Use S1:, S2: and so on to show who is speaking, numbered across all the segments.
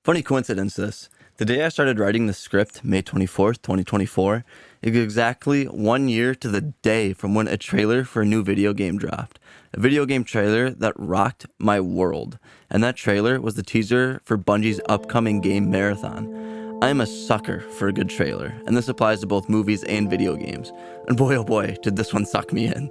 S1: Funny coincidence this. The day I started writing the script, May 24th, 2024, is exactly 1 year to the day from when a trailer for a new video game dropped. A video game trailer that rocked my world. And that trailer was the teaser for Bungie's upcoming game Marathon. I am a sucker for a good trailer, and this applies to both movies and video games. And boy oh boy, did this one suck me in.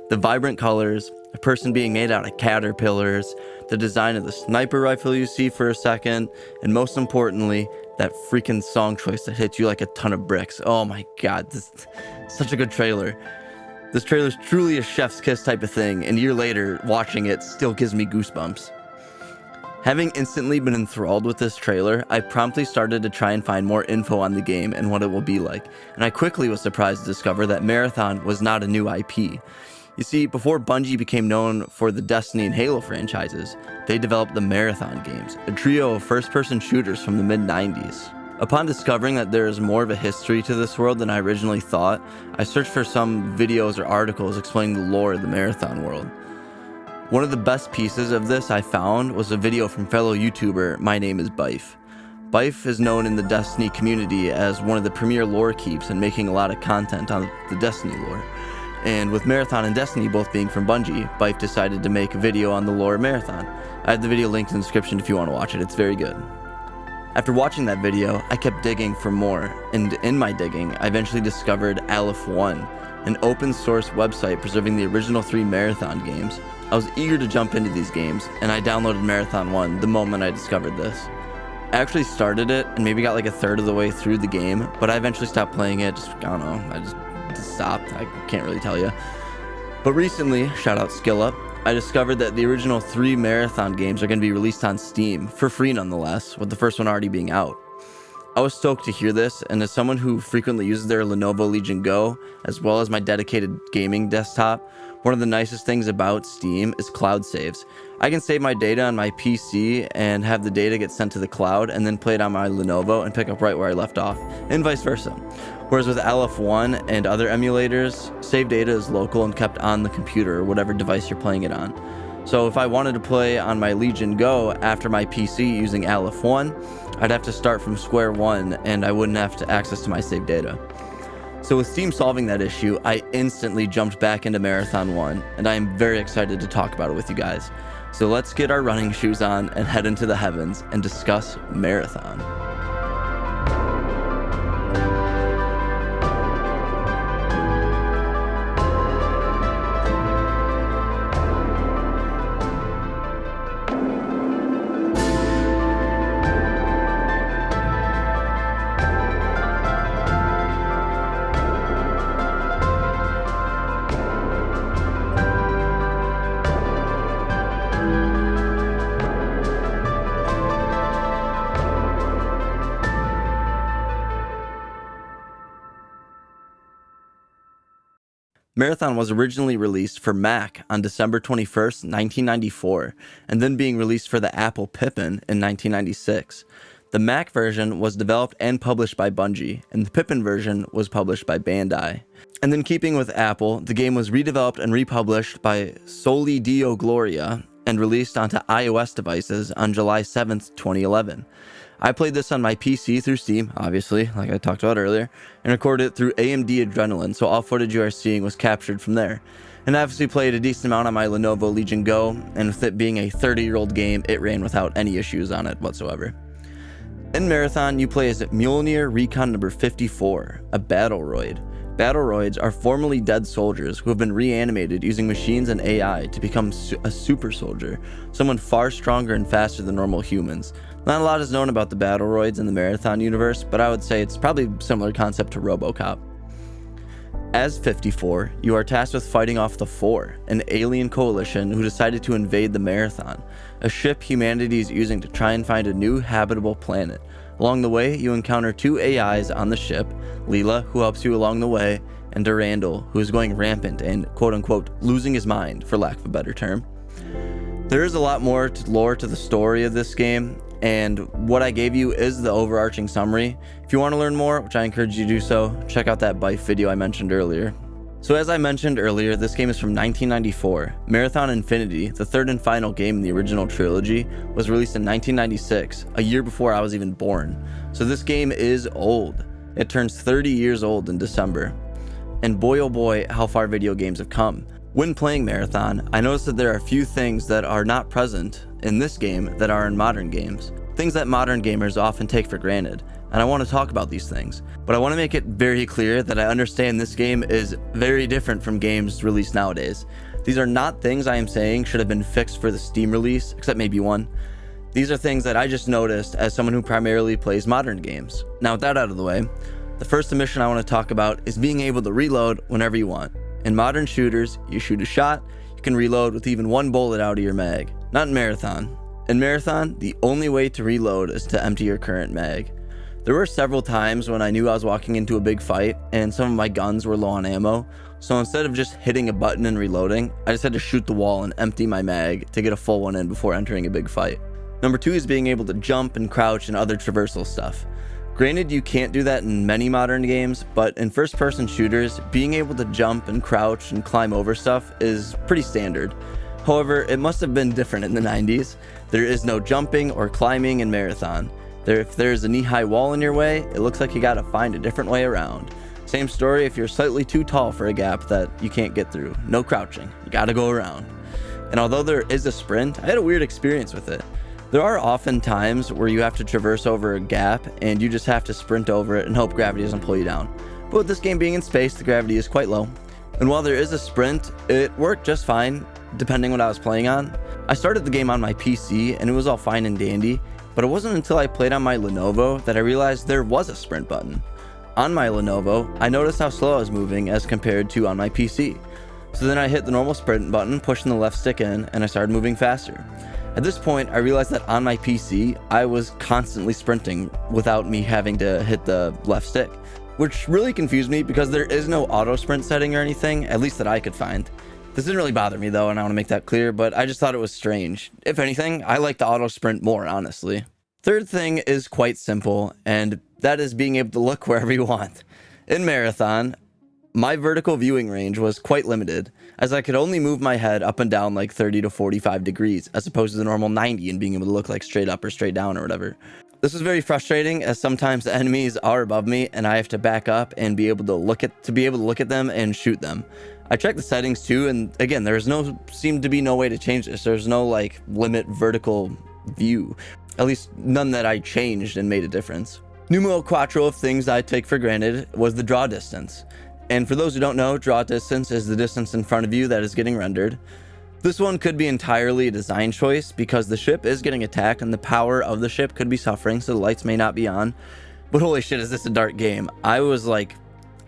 S1: The vibrant colors, a person being made out of caterpillars, the design of the sniper rifle you see for a second, and most importantly, that freaking song choice that hits you like a ton of bricks. Oh my god, this is such a good trailer. This trailer is truly a chef's kiss type of thing, and a year later, watching it still gives me goosebumps. Having instantly been enthralled with this trailer, I promptly started to try and find more info on the game and what it will be like, and I quickly was surprised to discover that Marathon was not a new IP. You see, before Bungie became known for the Destiny and Halo franchises, they developed the Marathon games, a trio of first-person shooters from the mid-90s. Upon discovering that there is more of a history to this world than I originally thought, I searched for some videos or articles explaining the lore of the Marathon world. One of the best pieces of this I found was a video from fellow YouTuber My Name is Bife. Bife is known in the Destiny community as one of the premier lore keeps and making a lot of content on the Destiny lore. And with Marathon and Destiny both being from Bungie, Bife decided to make a video on the lore of Marathon. I have the video linked in the description if you want to watch it, it's very good. After watching that video, I kept digging for more, and in my digging, I eventually discovered Aleph 1, an open source website preserving the original 3 Marathon games. I was eager to jump into these games, and I downloaded Marathon 1 the moment I discovered this. I actually started it and maybe got like a third of the way through the game, but I eventually stopped playing it, I just stopped, I can't really tell you. But recently, shout out Skill Up, I discovered that the original 3 Marathon games are going to be released on Steam, for free nonetheless, with the first one already being out. I was stoked to hear this, and as someone who frequently uses their Lenovo Legion Go, as well as my dedicated gaming desktop, one of the nicest things about Steam is cloud saves. I can save my data on my PC and have the data get sent to the cloud and then play it on my Lenovo and pick up right where I left off, and vice versa. Whereas with Aleph 1 and other emulators, save data is local and kept on the computer or whatever device you're playing it on. So if I wanted to play on my Legion Go after my PC using Aleph 1, I'd have to start from square one and I wouldn't have access to my saved data. So with Steam solving that issue, I instantly jumped back into Marathon 1, and I am very excited to talk about it with you guys. So let's get our running shoes on and head into the heavens and discuss Marathon. Marathon was originally released for Mac on December 21st, 1994, and then being released for the Apple Pippin in 1996. The Mac version was developed and published by Bungie, and the Pippin version was published by Bandai. And then keeping with Apple, the game was redeveloped and republished by Soli Dio Gloria and released onto iOS devices on July 7th, 2011. I played this on my PC through Steam, obviously, like I talked about earlier, and recorded it through AMD Adrenalin, so all footage you are seeing was captured from there. And I obviously played a decent amount on my Lenovo Legion Go, and with it being a 30-year-old game, it ran without any issues on it whatsoever. In Marathon, you play as Mjolnir Recon number 54, a Battleroid. Battleroids are formerly dead soldiers who have been reanimated using machines and AI to become a super soldier, someone far stronger and faster than normal humans. Not a lot is known about the Battleroids in the Marathon universe, but I would say it's probably a similar concept to RoboCop. As 54, you are tasked with fighting off the Four, an alien coalition who decided to invade the Marathon, a ship humanity is using to try and find a new habitable planet. Along the way, you encounter 2 AIs on the ship, Leela, who helps you along the way, and Durandal, who is going rampant and quote-unquote losing his mind, for lack of a better term. There is a lot more lore to the story of this game, and what I gave you is the overarching summary. If you want to learn more, which I encourage you to do so, check out that Bife video I mentioned earlier. So as I mentioned earlier, this game is from 1994. Marathon Infinity, the third and final game in the original trilogy, was released in 1996, a year before I was even born. So this game is old. It turns 30 years old in December. And boy oh boy, how far video games have come. When playing Marathon, I noticed that there are a few things that are not present in this game that are in modern games. Things that modern gamers often take for granted, and I want to talk about these things. But I want to make it very clear that I understand this game is very different from games released nowadays. These are not things I am saying should have been fixed for the Steam release, except maybe one. These are things that I just noticed as someone who primarily plays modern games. Now with that out of the way, the first omission I want to talk about is being able to reload whenever you want. In modern shooters, you shoot a shot, you can reload with even one bullet out of your mag. Not in Marathon. In Marathon, the only way to reload is to empty your current mag. There were several times when I knew I was walking into a big fight and some of my guns were low on ammo, so instead of just hitting a button and reloading, I just had to shoot the wall and empty my mag to get a full one in before entering a big fight. Number 2 is being able to jump and crouch and other traversal stuff. Granted, you can't do that in many modern games, but in first-person shooters, being able to jump and crouch and climb over stuff is pretty standard. However, it must have been different in the 90s. There is no jumping or climbing in Marathon. If there's a knee-high wall in your way, it looks like you gotta find a different way around. Same story if you're slightly too tall for a gap that you can't get through. No crouching, you gotta go around. And although there is a sprint, I had a weird experience with it. There are often times where you have to traverse over a gap and you just have to sprint over it and hope gravity doesn't pull you down. But with this game being in space, the gravity is quite low. And while there is a sprint, it worked just fine, depending what I was playing on. I started the game on my PC and it was all fine and dandy, but it wasn't until I played on my Lenovo that I realized there was a sprint button. On my Lenovo, I noticed how slow I was moving as compared to on my PC. So then I hit the normal sprint button, pushing the left stick in, and I started moving faster. At this point, I realized that on my PC, I was constantly sprinting without me having to hit the left stick, which really confused me because there is no auto sprint setting or anything, at least that I could find. This didn't really bother me though, and I want to make that clear, but I just thought it was strange. If anything, I like the auto sprint more, honestly. Third thing is quite simple, and that is being able to look wherever you want. In Marathon, my vertical viewing range was quite limited, as I could only move my head up and down like 30 to 45 degrees, as opposed to the normal 90 and being able to look like straight up or straight down or whatever. This was very frustrating, as sometimes the enemies are above me and I have to back up and be able to look at them and shoot them. I checked the settings too, and again, seemed to be no way to change this. There's no like limit vertical view, at least none that I changed and made a difference. Numero quattro of things I take for granted was the draw distance. And for those who don't know, draw distance is the distance in front of you that is getting rendered. This one could be entirely a design choice because the ship is getting attacked and the power of the ship could be suffering, so the lights may not be on. But holy shit, is this a dark game.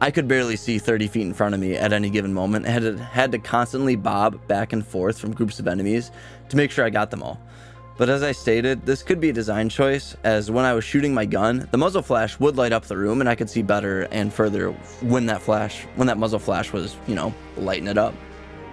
S1: I could barely see 30 feet in front of me at any given moment. I had to constantly bob back and forth from groups of enemies to make sure I got them all. But as I stated, this could be a design choice, as when I was shooting my gun, the muzzle flash would light up the room and I could see better and further when that muzzle flash was, lighting it up.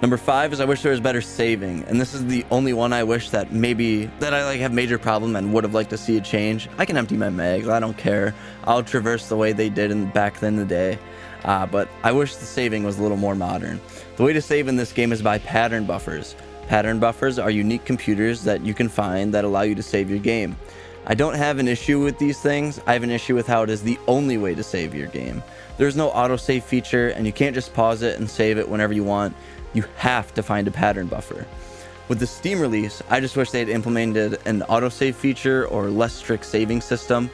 S1: Number 5 is I wish there was better saving, and this is the only one I wish that I have major problem and would have liked to see a change. I can empty my mags, I don't care. I'll traverse the way they did back in the day. But I wish the saving was a little more modern. The way to save in this game is by pattern buffers. Pattern buffers are unique computers that you can find that allow you to save your game. I don't have an issue with these things, I have an issue with how it is the only way to save your game. There's no autosave feature, and you can't just pause it and save it whenever you want. You have to find a pattern buffer. With the Steam release, I just wish they had implemented an autosave feature or less strict saving system.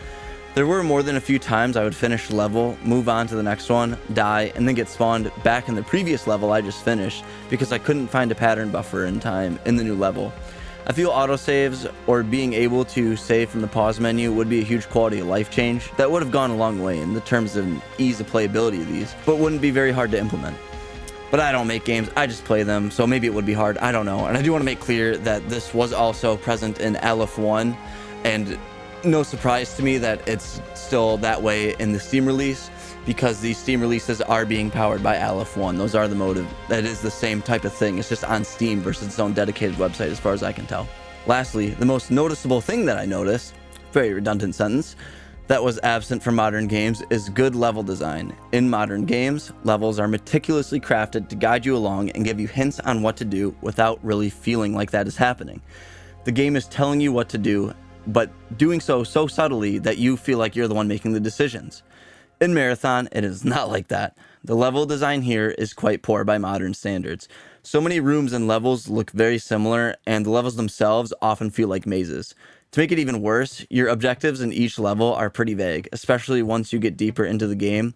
S1: There were more than a few times I would finish a level, move on to the next one, die, and then get spawned back in the previous level I just finished because I couldn't find a pattern buffer in time in the new level. I feel autosaves or being able to save from the pause menu would be a huge quality of life change that would have gone a long way in the terms of ease of playability of these, but wouldn't be very hard to implement. But I don't make games, I just play them, so maybe it would be hard, I don't know. And I do want to make clear that this was also present in Aleph 1, and no surprise to me that it's still that way in the Steam release, because these Steam releases are being powered by Aleph 1. Those are the motive. That is the same type of thing. It's just on Steam versus its own dedicated website as far as I can tell. Lastly, the most noticeable thing that I noticed, very redundant sentence, that was absent from modern games is good level design. In modern games, levels are meticulously crafted to guide you along and give you hints on what to do without really feeling like that is happening. The game is telling you what to do, but doing so subtly that you feel like you're the one making the decisions. In Marathon, it is not like that. The level design here is quite poor by modern standards. So many rooms and levels look very similar, and the levels themselves often feel like mazes. To make it even worse, your objectives in each level are pretty vague, especially once you get deeper into the game.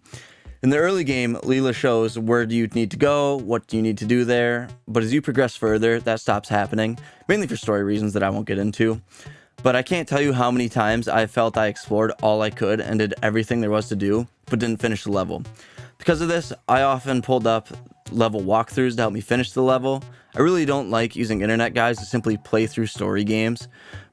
S1: In the early game, Leela shows where do you need to go, what do you need to do there, but as you progress further, that stops happening, mainly for story reasons that I won't get into. But I can't tell you how many times I felt I explored all I could and did everything there was to do, but didn't finish the level. Because of this, I often pulled up level walkthroughs to help me finish the level. I really don't like using internet guides to simply play through story games,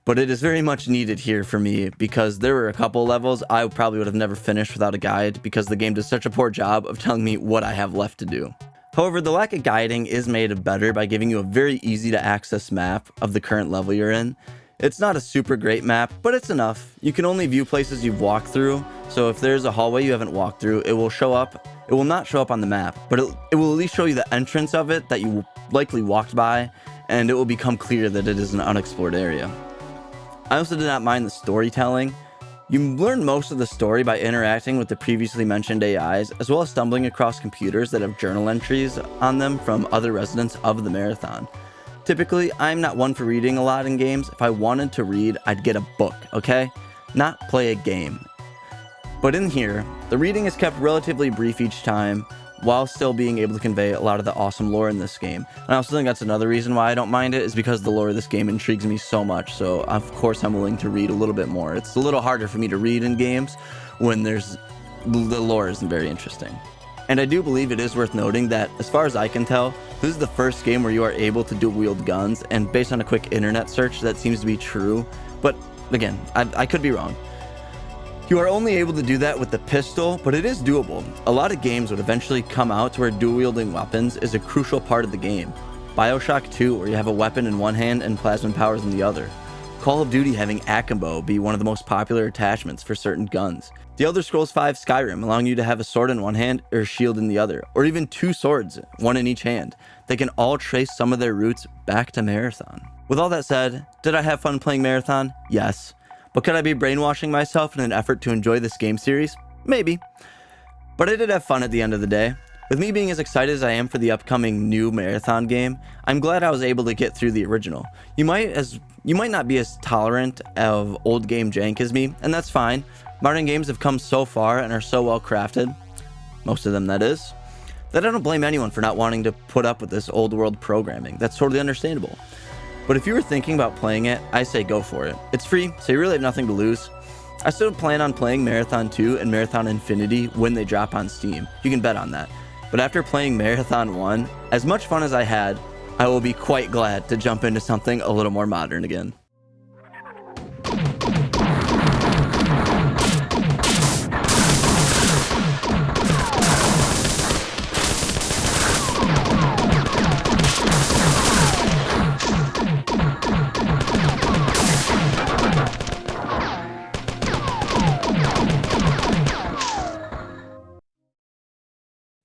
S1: but it is very much needed here for me because there were a couple levels I probably would have never finished without a guide because the game does such a poor job of telling me what I have left to do. However, the lack of guiding is made better by giving you a very easy to access map of the current level you're in. It's not a super great map, but it's enough. You can only view places you've walked through, so if there's a hallway you haven't walked through, it will show up. It will not show up on the map, but it will at least show you the entrance of it that you likely walked by, and it will become clear that it is an unexplored area. I also did not mind the storytelling. You learn most of the story by interacting with the previously mentioned AIs, as well as stumbling across computers that have journal entries on them from other residents of the Marathon. Typically, I'm not one for reading a lot in games. If I wanted to read, I'd get a book, okay? Not play a game. But in here, the reading is kept relatively brief each time, while still being able to convey a lot of the awesome lore in this game. And I also think that's another reason why I don't mind it, is because the lore of this game intrigues me so much, so of course I'm willing to read a little bit more. It's a little harder for me to read in games when the lore isn't very interesting. And I do believe it is worth noting that, as far as I can tell, this is the first game where you are able to dual-wield guns, and based on a quick internet search, that seems to be true. But again, I could be wrong. You are only able to do that with the pistol, but it is doable. A lot of games would eventually come out to where dual-wielding weapons is a crucial part of the game. BioShock 2, where you have a weapon in one hand and plasma powers in the other. Call of Duty having Akimbo be one of the most popular attachments for certain guns. The Elder Scrolls V Skyrim allowing you to have a sword in one hand or a shield in the other, or even two swords, one in each hand. They can all trace some of their roots back to Marathon. With all that said, did I have fun playing Marathon? Yes. But could I be brainwashing myself in an effort to enjoy this game series? Maybe. But I did have fun at the end of the day. With me being as excited as I am for the upcoming new Marathon game, I'm glad I was able to get through the original. You might not be as tolerant of old game jank as me, and that's fine. Modern games have come so far and are so well crafted, most of them that is, that I don't blame anyone for not wanting to put up with this old world programming. That's totally understandable. But if you were thinking about playing it, I say go for it. It's free, so you really have nothing to lose. I still plan on playing Marathon 2 and Marathon Infinity when they drop on Steam. You can bet on that. But after playing Marathon 1, as much fun as I had, I will be quite glad to jump into something a little more modern again.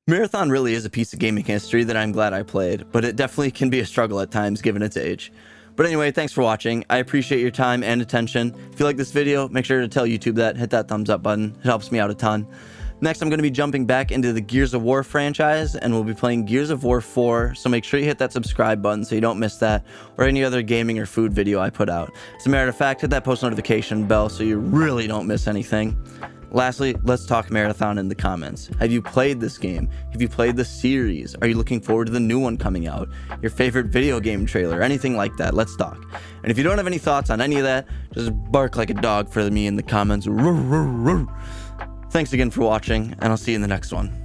S1: Marathon really is a piece of gaming history that I'm glad I played, but it definitely can be a struggle at times given its age. But anyway, thanks for watching. I appreciate your time and attention. If you like this video, make sure to tell YouTube that, hit that thumbs up button. It helps me out a ton. Next, I'm going to be jumping back into the Gears of War franchise, and we'll be playing Gears of War 4, so make sure you hit that subscribe button so you don't miss that, or any other gaming or food video I put out. As a matter of fact, hit that post notification bell so you really don't miss anything. Lastly, let's talk Marathon in the comments. Have you played this game? Have you played the series? Are you looking forward to the new one coming out? Your favorite video game trailer? Anything like that? Let's talk. And if you don't have any thoughts on any of that, just bark like a dog for me in the comments. Thanks again for watching, and I'll see you in the next one.